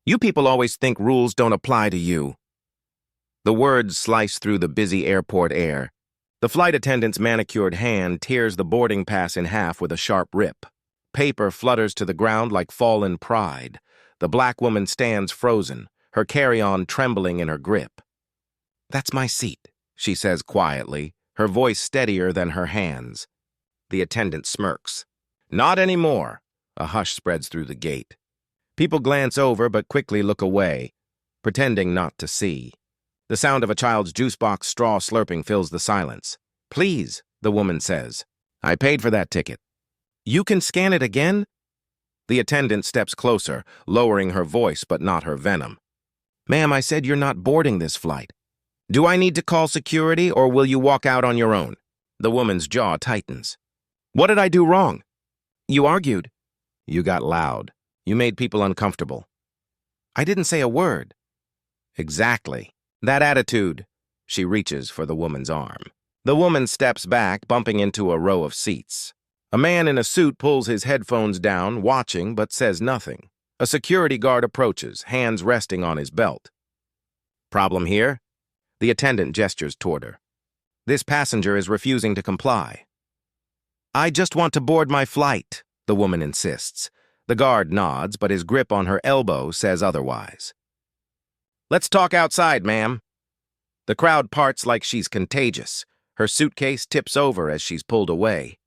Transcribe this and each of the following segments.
You people always think rules don't apply to you. The words slice through the busy airport air. The flight attendant's manicured hand tears the boarding pass in half with a sharp rip. Paper flutters to the ground like fallen pride. The black woman stands frozen, her carry-on trembling in her grip. "That's my seat," she says quietly, her voice steadier than her hands. The attendant smirks. "Not anymore." A hush spreads through the gate. People glance over but quickly look away, pretending not to see. The sound of a child's juice box straw slurping fills the silence. "Please," the woman says. "I paid for that ticket." "You can scan it again?" The attendant steps closer, lowering her voice but not her venom. "Ma'am, I said you're not boarding this flight. Do I need to call security or will you walk out on your own?" The woman's jaw tightens. "What did I do wrong?" "You argued." "You got loud. You made people uncomfortable." "I didn't say a word." "Exactly. That attitude." She reaches for the woman's arm. The woman steps back, bumping into a row of seats. A man in a suit pulls his headphones down, watching but says nothing. A security guard approaches, hands resting on his belt. "Problem here?" The attendant gestures toward her. "This passenger is refusing to comply." "I just want to board my flight," the woman insists. The guard nods, but his grip on her elbow says otherwise. "Let's talk outside, ma'am." The crowd parts like she's contagious. Her suitcase tips over as she's pulled away.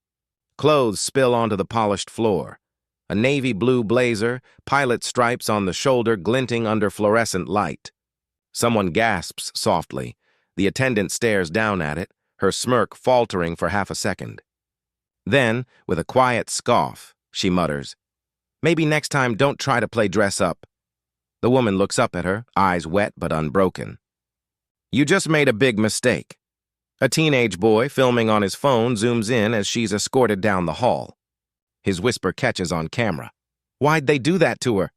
Clothes spill onto the polished floor. A navy blue blazer, pilot stripes on the shoulder glinting under fluorescent light. Someone gasps softly. The attendant stares down at it, her smirk faltering for half a second. Then, with a quiet scoff, she mutters, "Maybe next time don't try to play dress up." The woman looks up at her, eyes wet but unbroken. "You just made a big mistake." A teenage boy filming on his phone zooms in as she's escorted down the hall. His whisper catches on camera. "Why'd they do that to her?"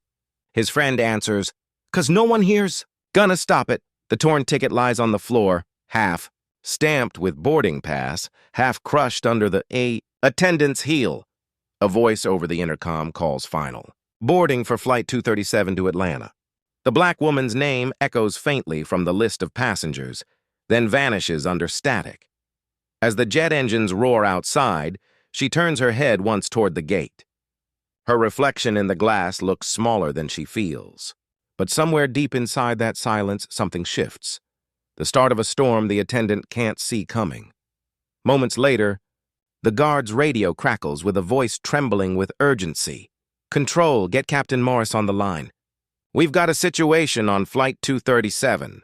His friend answers, "'Cause no one hears. Gonna stop it." The torn ticket lies on the floor, half stamped with boarding pass, half crushed under the attendant's heel. A voice over the intercom calls final. Boarding for Flight 237 to Atlanta. The black woman's name echoes faintly from the list of passengers, then vanishes under static. As the jet engines roar outside, she turns her head once toward the gate. Her reflection in the glass looks smaller than she feels. But somewhere deep inside that silence, something shifts. The start of a storm the attendant can't see coming. Moments later, the guard's radio crackles with a voice trembling with urgency. "Control, get Captain Morris on the line. We've got a situation on Flight 237.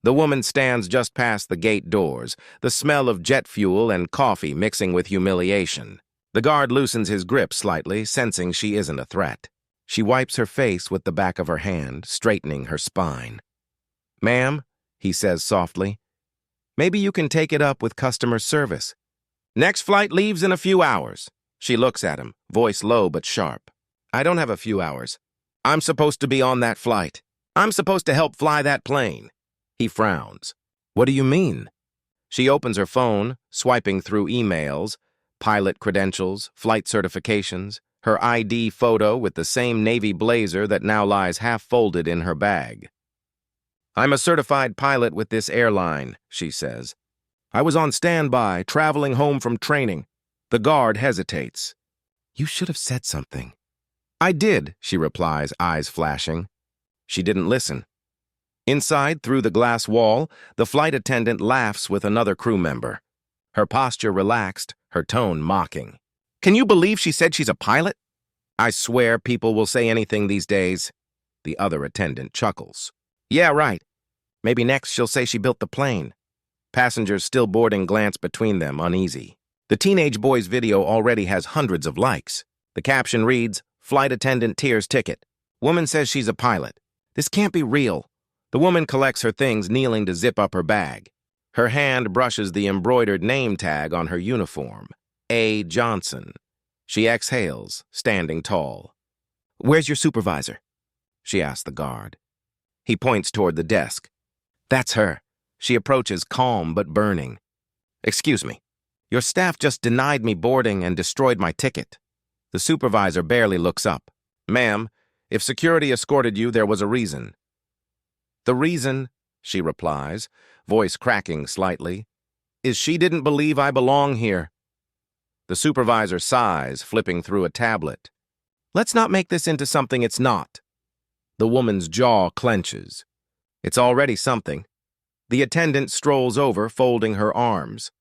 The woman stands just past the gate doors, the smell of jet fuel and coffee mixing with humiliation. The guard loosens his grip slightly, sensing she isn't a threat. She wipes her face with the back of her hand, straightening her spine. "Ma'am," he says softly, "maybe you can take it up with customer service. Next flight leaves in a few hours." She looks at him, voice low but sharp. "I don't have a few hours. I'm supposed to be on that flight. I'm supposed to help fly that plane." He frowns. "What do you mean?" She opens her phone, swiping through emails, pilot credentials, flight certifications, her ID photo with the same navy blazer that now lies half-folded in her bag. "I'm a certified pilot with this airline," she says. "I was on standby, traveling home from training." The guard hesitates. "You should have said something." "I did," she replies, eyes flashing. She didn't listen. Inside, through the glass wall, the flight attendant laughs with another crew member. Her posture relaxed, her tone mocking. "Can you believe she said she's a pilot?" "I swear people will say anything these days." The other attendant chuckles. "Yeah, right. Maybe next she'll say she built the plane." Passengers still boarding glance between them, uneasy. The teenage boy's video already has hundreds of likes. The caption reads, "Flight attendant Tore's ticket. Woman says she's a pilot. This can't be real." The woman collects her things, kneeling to zip up her bag. Her hand brushes the embroidered name tag on her uniform. A. Johnson. She exhales, standing tall. "Where's your supervisor?" she asks the guard. He points toward the desk. "That's her." She approaches, calm but burning. "Excuse me. Your staff just denied me boarding and destroyed my ticket." The supervisor barely looks up. "Ma'am, If security escorted you, there was a reason. The reason, she replies, voice cracking slightly, is she didn't believe I belong here. The supervisor sighs, flipping through a tablet. Let's not make this into something it's not. The woman's jaw clenches. It's already something. The attendant strolls over, folding her arms.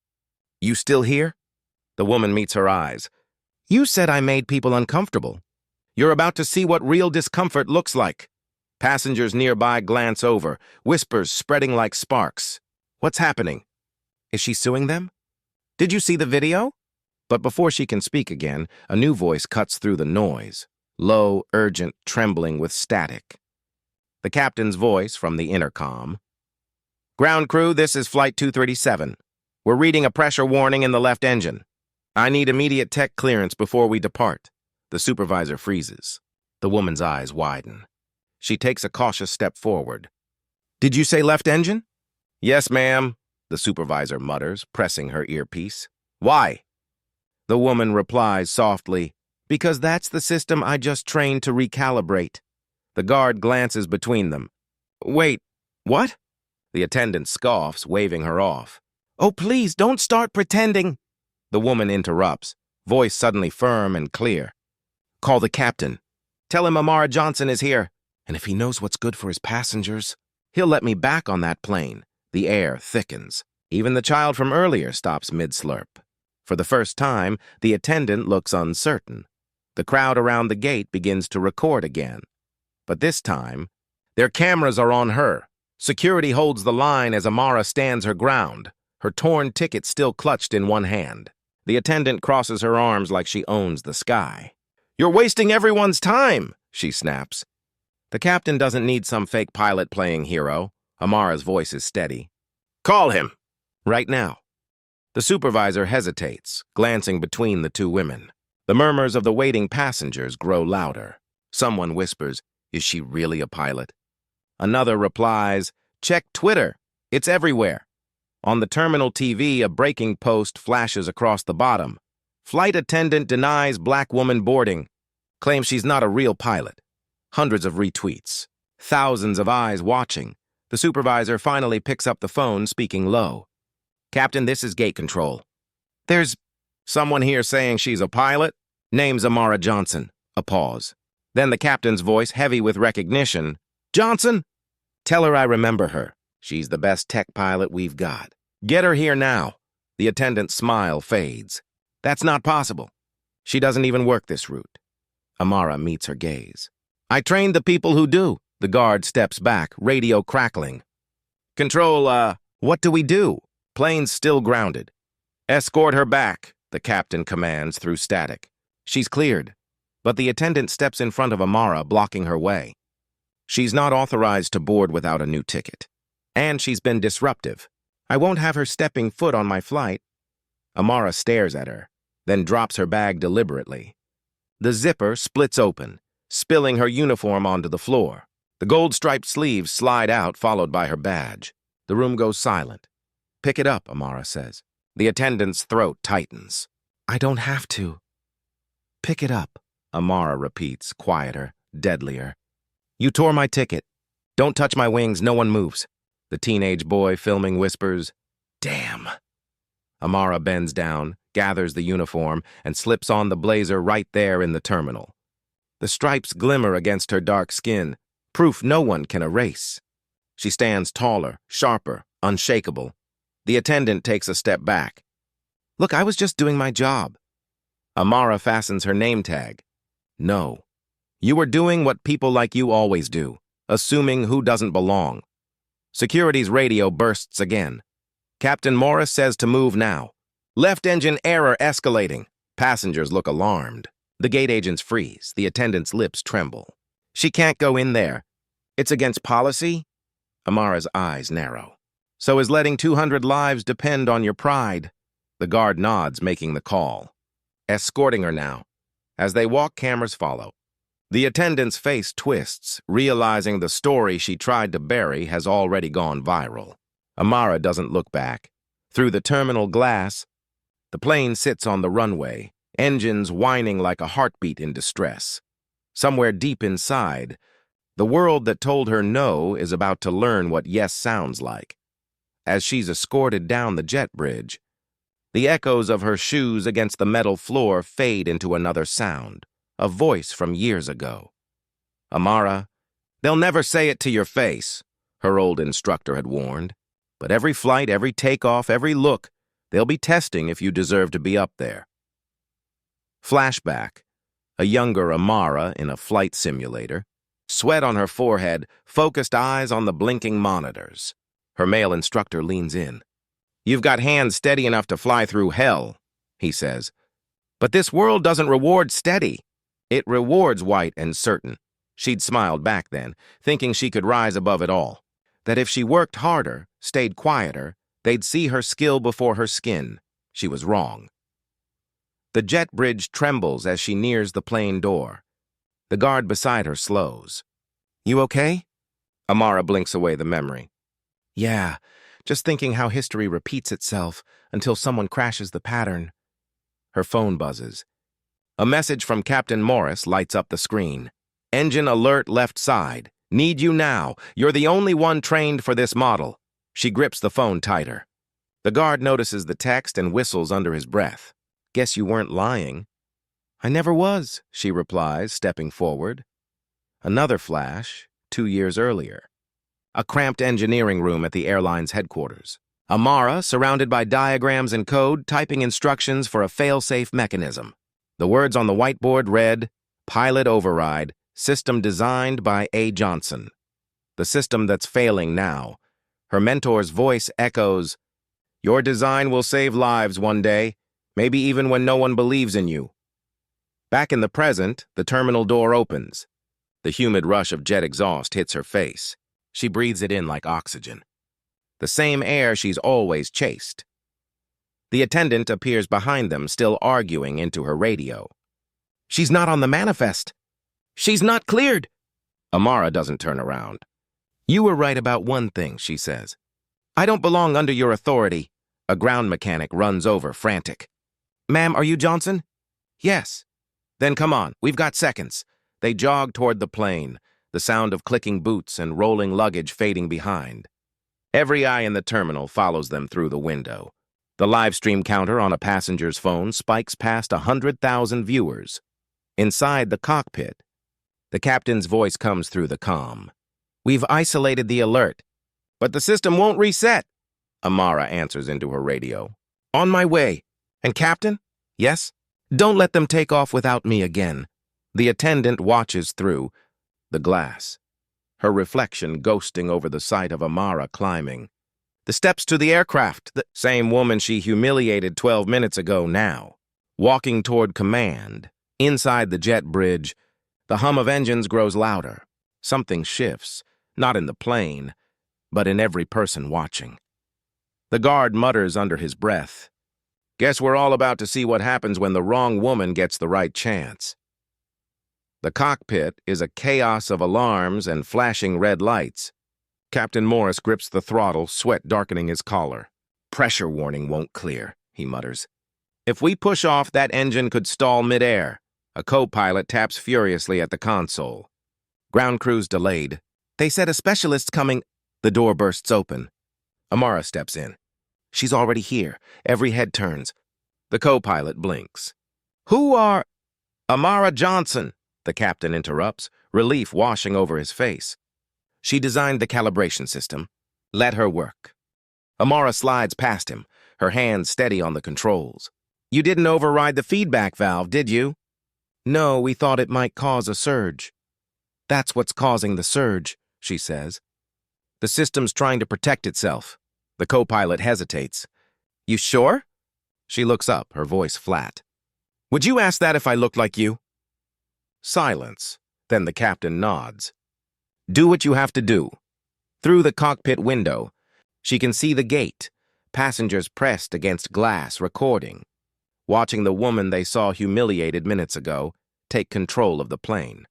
You still here? The woman meets her eyes. You said I made people uncomfortable. You're about to see what real discomfort looks like. Passengers nearby glance over, whispers spreading like sparks. What's happening? Is she suing them? Did you see the video? But before she can speak again, a new voice cuts through the noise, low, urgent, trembling with static. The captain's voice from the intercom. Ground crew, this is Flight 237. We're reading a pressure warning in the left engine. I need immediate tech clearance before we depart. The supervisor freezes. The woman's eyes widen. She takes a cautious step forward. Did you say left engine? Yes, ma'am, the supervisor mutters, pressing her earpiece. Why? The woman replies softly, because that's the system I just trained to recalibrate. The guard glances between them. Wait, what? The attendant scoffs, waving her off. Oh, please, don't start pretending. The woman interrupts, voice suddenly firm and clear. Call the captain. Tell him Amara Johnson is here, and if he knows what's good for his passengers, he'll let me back on that plane. The air thickens. Even the child from earlier stops mid-slurp. For the first time, the attendant looks uncertain. The crowd around the gate begins to record again. But this time, their cameras are on her. Security holds the line as Amara stands her ground, her torn ticket still clutched in one hand. The attendant crosses her arms like she owns the sky. You're wasting everyone's time, she snaps. The captain doesn't need some fake pilot playing hero. Amara's voice is steady. Call him. Right now. The supervisor hesitates, glancing between the two women. The murmurs of the waiting passengers grow louder. Someone whispers, is she really a pilot? Another replies, check Twitter. It's everywhere. On the terminal TV, a breaking post flashes across the bottom. Flight attendant denies black woman boarding. Claims she's not a real pilot. Hundreds of retweets. Thousands of eyes watching. The supervisor finally picks up the phone, speaking low. Captain, this is gate control. There's someone here saying she's a pilot. Name's Amara Johnson. A pause. Then the captain's voice, heavy with recognition. Johnson? Tell her I remember her. She's the best tech pilot we've got. Get her here now. The attendant's smile fades. That's not possible. She doesn't even work this route. Amara meets her gaze. I trained the people who do. The guard steps back, radio crackling. Control, what do we do? Plane's still grounded. Escort her back, the captain commands through static. She's cleared, but the attendant steps in front of Amara, blocking her way. She's not authorized to board without a new ticket. And she's been disruptive. I won't have her stepping foot on my flight. Amara stares at her, then drops her bag deliberately. The zipper splits open, spilling her uniform onto the floor. The gold-striped sleeves slide out, followed by her badge. The room goes silent. Pick it up, Amara says. The attendant's throat tightens. I don't have to. Pick it up, Amara repeats, quieter, deadlier. You tore my ticket. Don't touch my wings, no one moves. The teenage boy filming whispers, Damn. Amara bends down, gathers the uniform, and slips on the blazer right there in the terminal. The stripes glimmer against her dark skin, proof no one can erase. She stands taller, sharper, unshakable. The attendant takes a step back. Look, I was just doing my job. Amara fastens her name tag. No. You were doing what people like you always do, assuming who doesn't belong. Security's radio bursts again. Captain Morris says to move now. Left engine error escalating. Passengers look alarmed. The gate agents freeze. The attendant's lips tremble. She can't go in there. It's against policy? Amara's eyes narrow. So is letting 200 lives depend on your pride? The guard nods, making the call. Escorting her now. As they walk, cameras follow. The attendant's face twists, realizing the story she tried to bury has already gone viral. Amara doesn't look back. Through the terminal glass, the plane sits on the runway, engines whining like a heartbeat in distress. Somewhere deep inside, the world that told her no is about to learn what yes sounds like. As she's escorted down the jet bridge, the echoes of her shoes against the metal floor fade into another sound, a voice from years ago. "Amara, they'll never say it to your face," her old instructor had warned. "But every flight, every takeoff, every look, they'll be testing if you deserve to be up there." Flashback, a younger Amara in a flight simulator, sweat on her forehead, focused eyes on the blinking monitors. Her male instructor leans in. "You've got hands steady enough to fly through hell," he says. "But this world doesn't reward steady. It rewards white and certain." She'd smiled back then, thinking she could rise above it all. That if she worked harder, stayed quieter, they'd see her skill before her skin. She was wrong. The jet bridge trembles as she nears the plane door. The guard beside her slows. "You okay?" Amara blinks away the memory. "Yeah, just thinking how history repeats itself until someone crashes the pattern." Her phone buzzes. A message from Captain Morris lights up the screen. "Engine alert left side. Need you now. You're the only one trained for this model." She grips the phone tighter. The guard notices the text and whistles under his breath. "Guess you weren't lying." "I never was," she replies, stepping forward. Another flash, 2 years earlier. A cramped engineering room at the airline's headquarters. Amara, surrounded by diagrams and code, typing instructions for a fail-safe mechanism. The words on the whiteboard read, "Pilot override, system designed by A. Johnson." The system that's failing now. Her mentor's voice echoes, "Your design will save lives one day, maybe even when no one believes in you." Back in the present, the terminal door opens. The humid rush of jet exhaust hits her face. She breathes it in like oxygen. The same air she's always chased. The attendant appears behind them, still arguing into her radio. "She's not on the manifest. She's not cleared." Amara doesn't turn around. "You were right about one thing," she says. "I don't belong under your authority." A ground mechanic runs over, frantic. "Ma'am, are you Johnson?" "Yes." "Then come on, we've got seconds." They jog toward the plane, the sound of clicking boots and rolling luggage fading behind. Every eye in the terminal follows them through the window. The live stream counter on a passenger's phone spikes past 100,000 viewers. Inside the cockpit, the captain's voice comes through the comm. "We've isolated the alert." "But the system won't reset," Amara answers into her radio. "On my way." "And Captain?" "Yes?" "Don't let them take off without me again." The attendant watches through the glass, her reflection ghosting over the sight of Amara climbing. The steps to the aircraft, the same woman she humiliated 12 minutes ago now. Walking toward command, inside the jet bridge, the hum of engines grows louder. Something shifts, not in the plane, but in every person watching. The guard mutters under his breath, "Guess we're all about to see what happens when the wrong woman gets the right chance." The cockpit is a chaos of alarms and flashing red lights. Captain Morris grips the throttle, sweat darkening his collar. "Pressure warning won't clear," he mutters. "If we push off, that engine could stall midair." A co-pilot taps furiously at the console. "Ground crew's delayed. They said a specialist's coming." The door bursts open. Amara steps in. She's already here. Every head turns. The co-pilot blinks. "Who are—" "Amara Johnson," the captain interrupts, relief washing over his face. "She designed the calibration system. Let her work." Amara slides past him, her hands steady on the controls. "You didn't override the feedback valve, did you?" "No, we thought it might cause a surge." "That's what's causing the surge," she says. "The system's trying to protect itself." The co-pilot hesitates. "You sure?" She looks up, her voice flat. "Would you ask that if I looked like you?" Silence. Then the captain nods. "Do what you have to do." Through the cockpit window, she can see the gate, passengers pressed against glass, recording, watching the woman they saw humiliated minutes ago take control of the plane.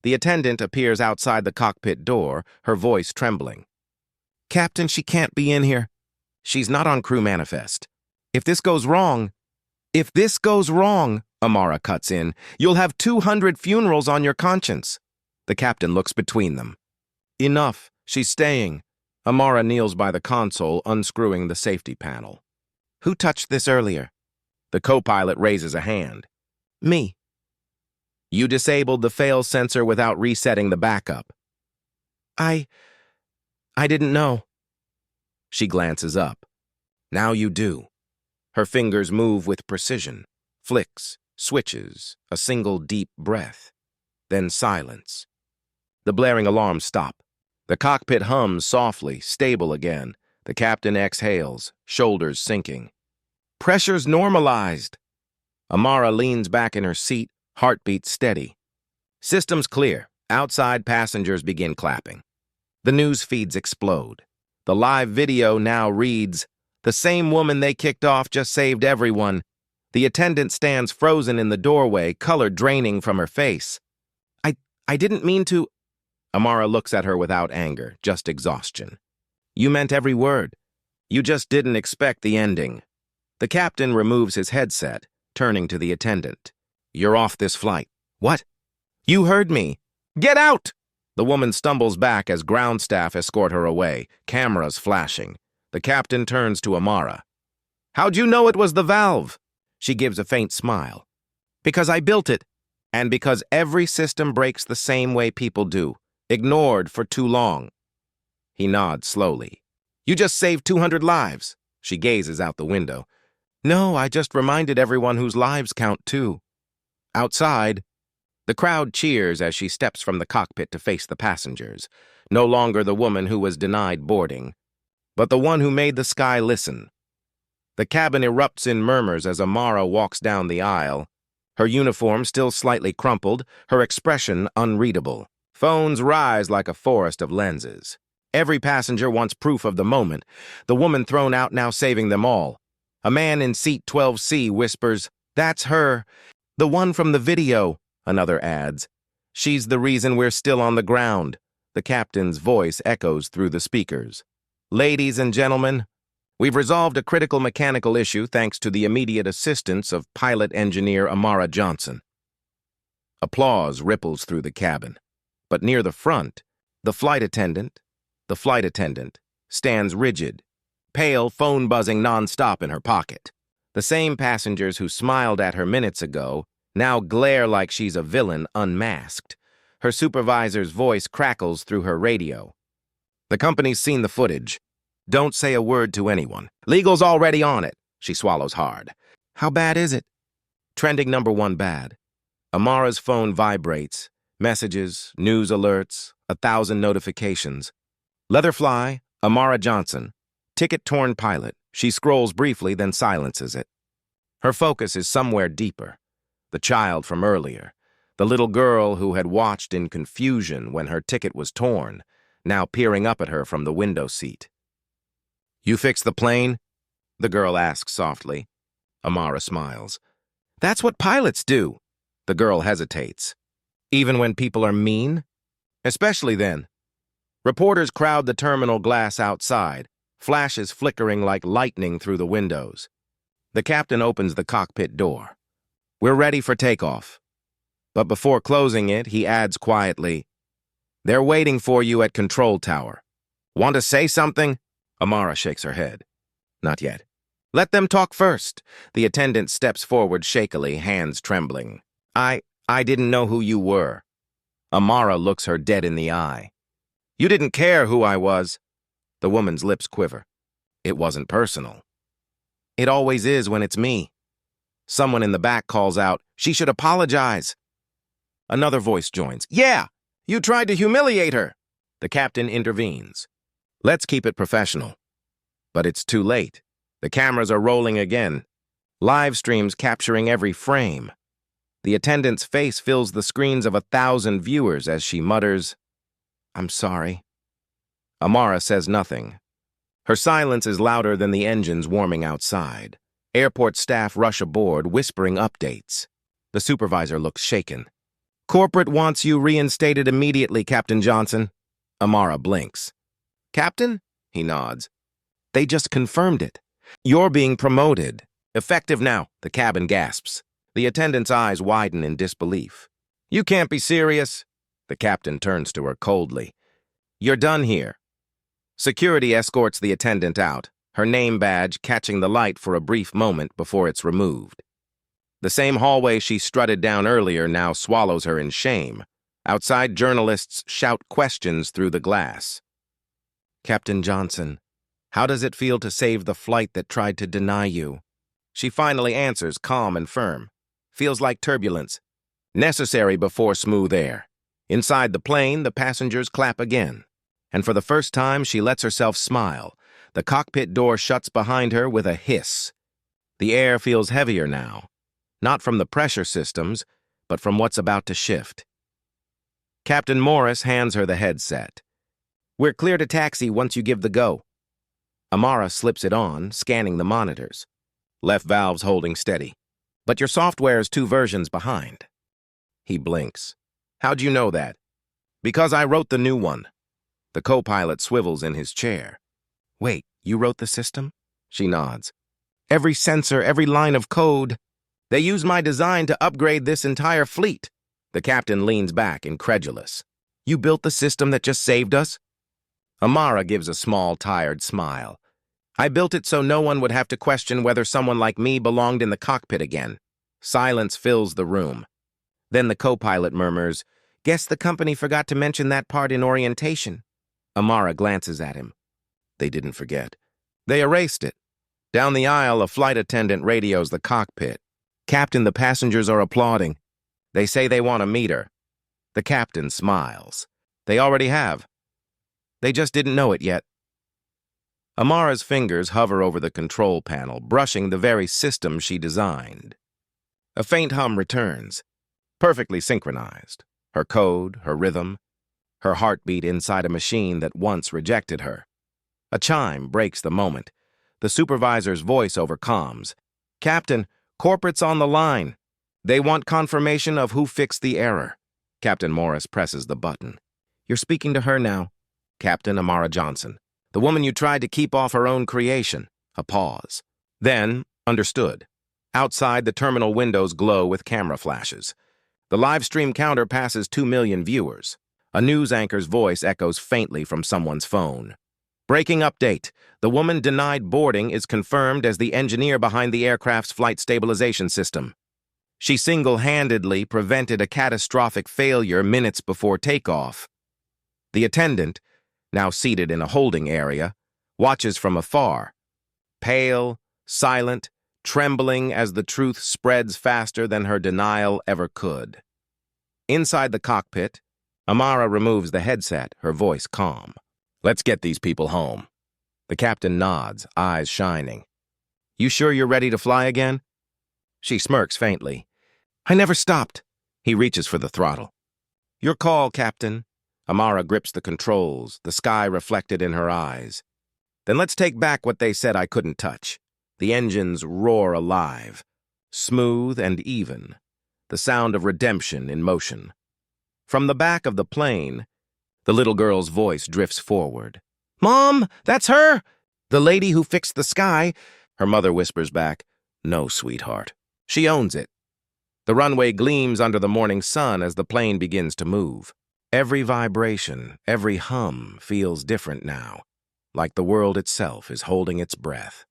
The attendant appears outside the cockpit door, her voice trembling. "Captain, she can't be in here. She's not on crew manifest. If this goes wrong..." Amara cuts in. You'll have 200 funerals on your conscience. The captain looks between them. Enough. She's staying. Amara kneels by the console, unscrewing the safety panel. Who touched this earlier? The co-pilot raises a hand. Me. You disabled the fail sensor without resetting the backup. I didn't know. She glances up. Now you do. Her fingers move with precision. Flicks, switches, a single deep breath. Then silence. The blaring alarms stop. The cockpit hums softly, stable again. The captain exhales, shoulders sinking. Pressure's normalized. Amara leans back in her seat, heartbeat steady. Systems clear. Outside passengers begin clapping. The news feeds explode. The live video now reads, "The same woman they kicked off just saved everyone." The attendant stands frozen in the doorway, color draining from her face. I didn't mean to. Amara looks at her without anger, just exhaustion. You meant every word. You just didn't expect the ending. The captain removes his headset, turning to the attendant. You're off this flight. What? You heard me. Get out! The woman stumbles back as ground staff escort her away, cameras flashing. The captain turns to Amara. How'd you know it was the valve? She gives a faint smile. Because I built it, and because every system breaks the same way people do, ignored for too long. He nods slowly. You just saved 200 lives. She gazes out the window. No, I just reminded everyone whose lives count too. Outside, the crowd cheers as she steps from the cockpit to face the passengers. No longer the woman who was denied boarding, but the one who made the sky listen. The cabin erupts in murmurs as Amara walks down the aisle, her uniform still slightly crumpled, her expression unreadable. Phones rise like a forest of lenses. Every passenger wants proof of the moment, the woman thrown out now saving them all. A man in seat 12C whispers, "That's her. The one from the video," another adds. "She's the reason we're still on the ground." The captain's voice echoes through the speakers. Ladies and gentlemen, we've resolved a critical mechanical issue thanks to the immediate assistance of pilot engineer Amara Johnson. Applause ripples through the cabin. But near the front, the flight attendant stands rigid, pale, phone buzzing nonstop in her pocket. The same passengers who smiled at her minutes ago now glare like she's a villain unmasked. Her supervisor's voice crackles through her radio. The company's seen the footage. Don't say a word to anyone. Legal's already on it. She swallows hard. How bad is it? Trending #1 bad. Amara's phone vibrates. Messages, news alerts, 1,000 notifications. Leatherfly, Amara Johnson. Ticket torn pilot. She scrolls briefly, then silences it. Her focus is somewhere deeper. The child from earlier. The little girl who had watched in confusion when her ticket was torn, now peering up at her from the window seat. You fixed the plane? The girl asks softly. Amara smiles. That's what pilots do. The girl hesitates. Even when people are mean? Especially then. Reporters crowd the terminal glass outside, flashes flickering like lightning through the windows. The captain opens the cockpit door. We're ready for takeoff. But before closing it, he adds quietly, They're waiting for you at control tower. Want to say something? Amara shakes her head. Not yet. Let them talk first. The attendant steps forward shakily, hands trembling. I didn't know who you were. Amara looks her dead in the eye. You didn't care who I was. The woman's lips quiver. It wasn't personal. It always is when it's me. Someone in the back calls out, she should apologize. Another voice joins. Yeah, you tried to humiliate her. The captain intervenes. Let's keep it professional. But it's too late. The cameras are rolling again. Live streams capturing every frame. The attendant's face fills the screens of 1,000 viewers as she mutters, I'm sorry. Amara says nothing. Her silence is louder than the engines warming outside. Airport staff rush aboard, whispering updates. The supervisor looks shaken. Corporate wants you reinstated immediately, Captain Johnson. Amara blinks. Captain? He nods. They just confirmed it. You're being promoted. Effective now, the cabin gasps. The attendant's eyes widen in disbelief. "You can't be serious." The captain turns to her coldly. "You're done here." Security escorts the attendant out, her name badge catching the light for a brief moment before it's removed. The same hallway she strutted down earlier now swallows her in shame. Outside, journalists shout questions through the glass. "Captain Johnson, how does it feel to save the flight that tried to deny you?" She finally answers, calm and firm. "Feels like turbulence. Necessary before smooth air." Inside the plane, the passengers clap again. And for the first time, she lets herself smile. The cockpit door shuts behind her with a hiss. The air feels heavier now, not from the pressure systems, but from what's about to shift. Captain Morris hands her the headset. "We're clear to taxi once you give the go." Amara slips it on, scanning the monitors. "Left valve's holding steady. But your software's 2 versions behind." He blinks. "How'd you know that?" "Because I wrote the new one." The co-pilot swivels in his chair. "Wait, you wrote the system?" She nods. "Every sensor, every line of code. They used my design to upgrade this entire fleet." The captain leans back, incredulous. "You built the system that just saved us?" Amara gives a small, tired smile. "I built it so no one would have to question whether someone like me belonged in the cockpit again." Silence fills the room. Then the co-pilot murmurs, "Guess the company forgot to mention that part in orientation." Amara glances at him. They didn't forget. They erased it. Down the aisle, a flight attendant radios the cockpit. "Captain, the passengers are applauding. They say they want to meet her." The captain smiles. "They already have. They just didn't know it yet." Amara's fingers hover over the control panel, brushing the very system she designed. A faint hum returns, perfectly synchronized. Her code, her rhythm, her heartbeat inside a machine that once rejected her. A chime breaks the moment. The supervisor's voice over comms. "Captain, corporate's on the line. They want confirmation of who fixed the error." Captain Morris presses the button. "You're speaking to her now." "Captain Amara Johnson. The woman you tried to keep off her own creation." A pause. Then, understood. Outside, the terminal windows glow with camera flashes. The live stream counter passes 2 million viewers. A news anchor's voice echoes faintly from someone's phone. "Breaking update. The woman denied boarding is confirmed as the engineer behind the aircraft's flight stabilization system. She single-handedly prevented a catastrophic failure minutes before takeoff." The attendant, now seated in a holding area, watches from afar, pale, silent, trembling as the truth spreads faster than her denial ever could. Inside the cockpit, Amara removes the headset, her voice calm. "Let's get these people home." The captain nods, eyes shining. "You sure you're ready to fly again?" She smirks faintly. "I never stopped." He reaches for the throttle. "Your call, Captain." Amara grips the controls, the sky reflected in her eyes. "Then let's take back what they said I couldn't touch." The engines roar alive, smooth and even, the sound of redemption in motion. From the back of the plane, the little girl's voice drifts forward. "Mom, that's her! The lady who fixed the sky." Her mother whispers back, "No, sweetheart. She owns it." The runway gleams under the morning sun as the plane begins to move. Every vibration, every hum feels different now, like the world itself is holding its breath.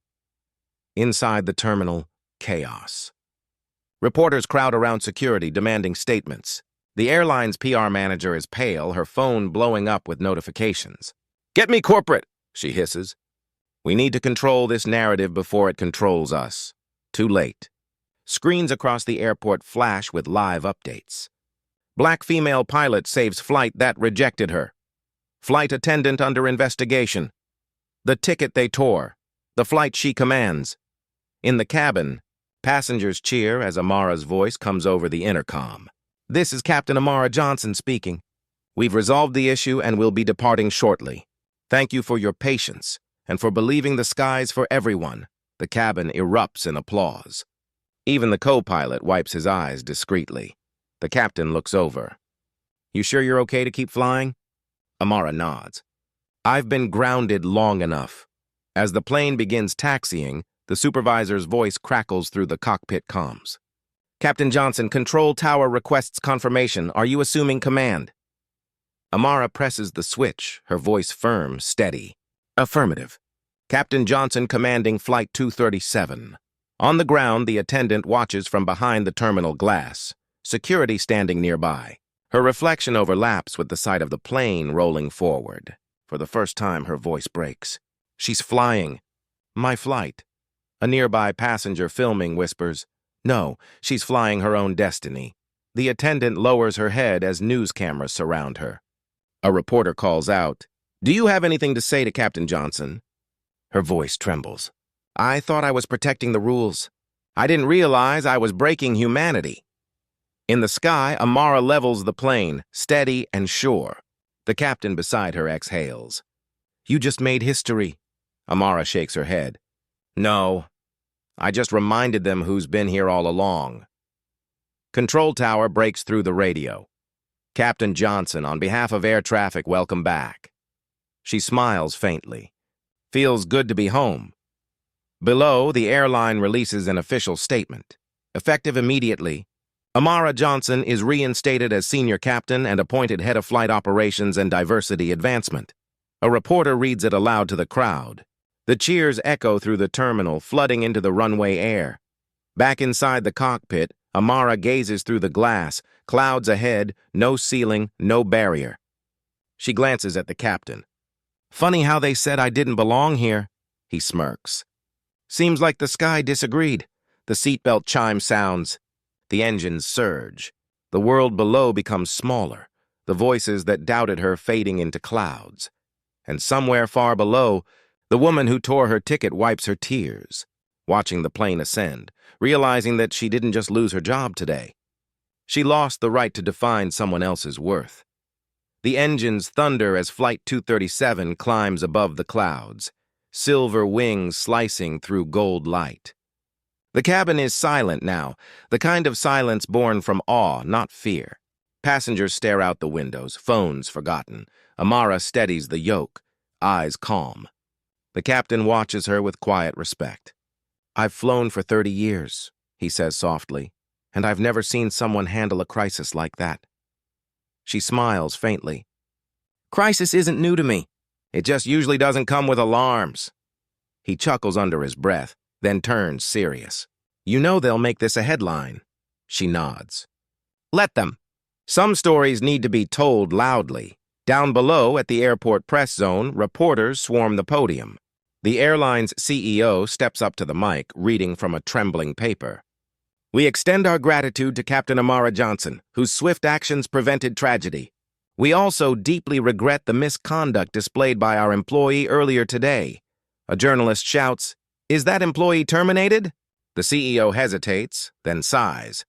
Inside the terminal, chaos. Reporters crowd around security, demanding statements. The airline's PR manager is pale, her phone blowing up with notifications. "Get me corporate," she hisses. "We need to control this narrative before it controls us." Too late. Screens across the airport flash with live updates. Black female pilot saves flight that rejected her. Flight attendant under investigation. The ticket they tore. The flight she commands. In the cabin, passengers cheer as Amara's voice comes over the intercom. "This is Captain Amara Johnson speaking. We've resolved the issue and will be departing shortly. Thank you for your patience and for believing the sky's for everyone." The cabin erupts in applause. Even the co-pilot wipes his eyes discreetly. The captain looks over. "You sure you're okay to keep flying?" Amara nods. "I've been grounded long enough." As the plane begins taxiing, the supervisor's voice crackles through the cockpit comms. Captain Johnson, Control Tower requests confirmation. Are you assuming command? Amara presses the switch, her voice firm, steady. Affirmative. Captain Johnson commanding Flight 237. On the ground, the attendant watches from behind the terminal glass, security standing nearby. Her reflection overlaps with the sight of the plane rolling forward. For the first time, her voice breaks. She's flying. My flight. A nearby passenger filming whispers, no, she's flying her own destiny. The attendant lowers her head as news cameras surround her. A reporter calls out, do you have anything to say to Captain Johnson? Her voice trembles. I thought I was protecting the rules. I didn't realize I was breaking humanity. In the sky, Amara levels the plane, steady and sure. The captain beside her exhales. You just made history. Amara shakes her head. No, I just reminded them who's been here all along. Control Tower breaks through the radio. Captain Johnson, on behalf of air traffic, welcome back. She smiles faintly. Feels good to be home. Below, the airline releases an official statement. Effective immediately, Amara Johnson is reinstated as senior captain and appointed head of flight operations and diversity advancement. A reporter reads it aloud to the crowd. The cheers echo through the terminal, flooding into the runway air. Back inside the cockpit, Amara gazes through the glass, clouds ahead, no ceiling, no barrier. She glances at the captain. Funny how they said I didn't belong here, he smirks. Seems like the sky disagreed. The seatbelt chime sounds. The engines surge. The world below becomes smaller, the voices that doubted her fading into clouds. And somewhere far below, the woman who tore her ticket wipes her tears, watching the plane ascend, realizing that she didn't just lose her job today. She lost the right to define someone else's worth. The engines thunder as Flight 237 climbs above the clouds, silver wings slicing through gold light. The cabin is silent now, the kind of silence born from awe, not fear. Passengers stare out the windows, phones forgotten. Amara steadies the yoke, eyes calm. The captain watches her with quiet respect. I've flown for 30 years, he says softly, and I've never seen someone handle a crisis like that. She smiles faintly. Crisis isn't new to me. It just usually doesn't come with alarms. He chuckles under his breath, then turns serious. You know they'll make this a headline. She nods. Let them. Some stories need to be told loudly. Down below at the airport press zone, reporters swarm the podium. The airline's CEO steps up to the mic, reading from a trembling paper. We extend our gratitude to Captain Amara Johnson, whose swift actions prevented tragedy. We also deeply regret the misconduct displayed by our employee earlier today. A journalist shouts, Is that employee terminated? The CEO hesitates, then sighs.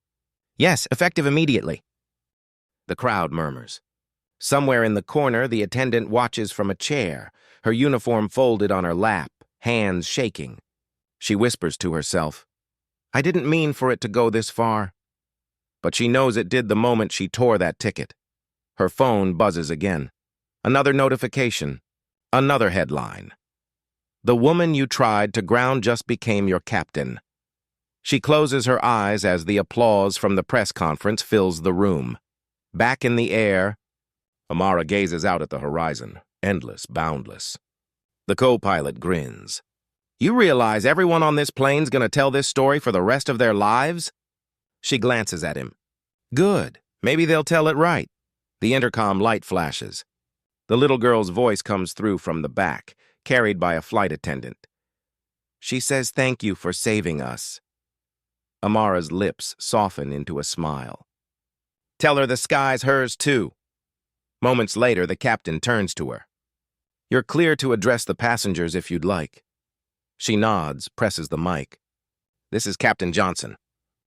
Yes, effective immediately. The crowd murmurs. Somewhere in the corner, the attendant watches from a chair, her uniform folded on her lap, hands shaking. She whispers to herself, I didn't mean for it to go this far. But she knows it did the moment she tore that ticket. Her phone buzzes again. Another notification. Another headline. The woman you tried to ground just became your captain. She closes her eyes as the applause from the press conference fills the room. Back in the air, Amara gazes out at the horizon, endless, boundless. The co-pilot grins. You realize everyone on this plane's gonna tell this story for the rest of their lives? She glances at him. Good. Maybe they'll tell it right. The intercom light flashes. The little girl's voice comes through from the back, carried by a flight attendant. She says thank you for saving us. Amara's lips soften into a smile. Tell her the sky's hers too. Moments later, the captain turns to her. You're clear to address the passengers if you'd like. She nods, presses the mic. This is Captain Johnson.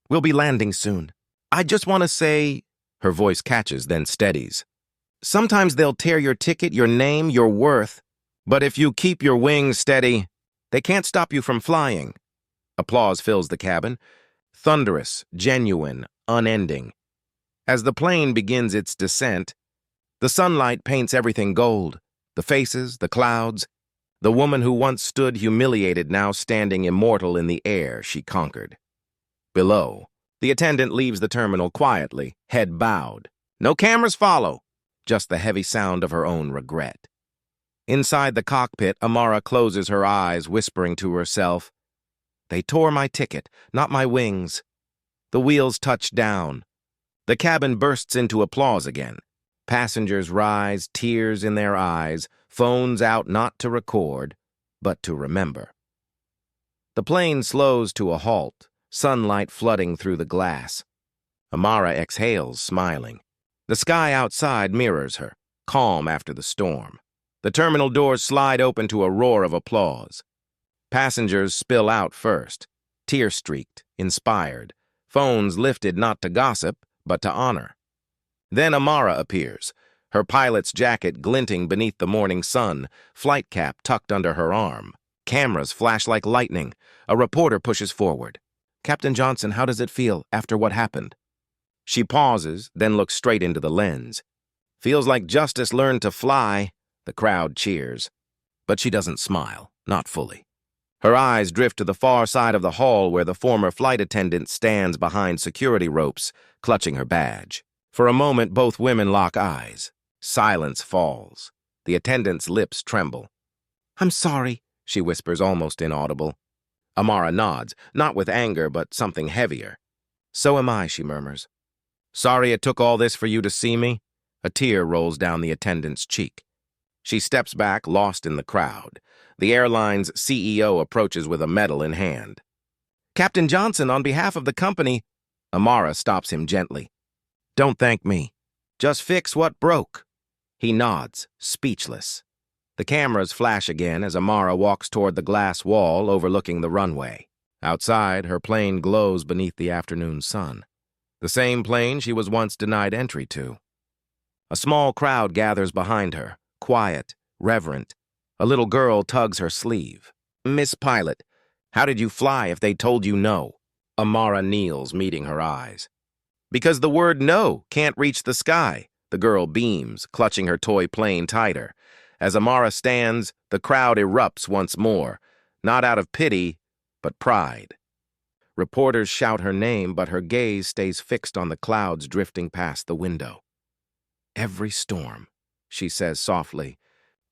We'll be landing soon. I just want to say... Her voice catches, then steadies. Sometimes they'll tear your ticket, your name, your worth. But if you keep your wings steady, they can't stop you from flying. Applause fills the cabin. Thunderous, genuine, unending. As the plane begins its descent, the sunlight paints everything gold. The faces, the clouds. The woman who once stood humiliated now standing immortal in the air she conquered. Below, The attendant leaves the terminal quietly, head bowed. No cameras follow, just the heavy sound of her own regret. Inside the cockpit, Amara closes her eyes, whispering to herself, "They tore my ticket, not my wings." The wheels touch down. The cabin bursts into applause again. Passengers rise, tears in their eyes, phones out not to record, but to remember. The plane slows to a halt, sunlight flooding through the glass. Amara exhales, smiling. The sky outside mirrors her, calm after the storm. The terminal doors slide open to a roar of applause. Passengers spill out first, tear-streaked, inspired, phones lifted not to gossip, but to honor. Then Amara appears, her pilot's jacket glinting beneath the morning sun, flight cap tucked under her arm. Cameras flash like lightning. A reporter pushes forward. "Captain Johnson, how does it feel after what happened?" She pauses, then looks straight into the lens. "Feels like justice learned to fly." The crowd cheers. But she doesn't smile, not fully. Her eyes drift to the far side of the hall where the former flight attendant stands behind security ropes, clutching her badge. For a moment, both women lock eyes. Silence falls. The attendant's lips tremble. "I'm sorry," she whispers, almost inaudible. Amara nods, not with anger, but something heavier. "So am I," she murmurs. "Sorry it took all this for you to see me?" A tear rolls down the attendant's cheek. She steps back, lost in the crowd. The airline's CEO approaches with a medal in hand. "Captain Johnson, on behalf of the company—" Amara stops him gently. "Don't thank me. Just fix what broke." He nods, speechless. The cameras flash again as Amara walks toward the glass wall overlooking the runway. Outside, her plane glows beneath the afternoon sun. The same plane she was once denied entry to. A small crowd gathers behind her, quiet, reverent. A little girl tugs her sleeve. "Miss Pilot, how did you fly if they told you no?" Amara kneels, meeting her eyes. "Because the word no can't reach the sky." The girl beams, clutching her toy plane tighter. As Amara stands, the crowd erupts once more, not out of pity, but pride. Reporters shout her name, but her gaze stays fixed on the clouds drifting past the window. "Every storm," she says softly,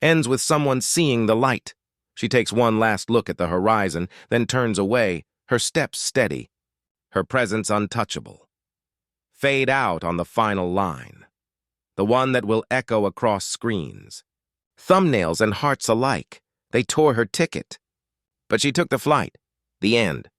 "ends with someone seeing the light." She takes one last look at the horizon, then turns away, her steps steady, her presence untouchable. Fade out on the final line, the one that will echo across screens. Thumbnails and hearts alike. They tore her ticket. But she took the flight. The end.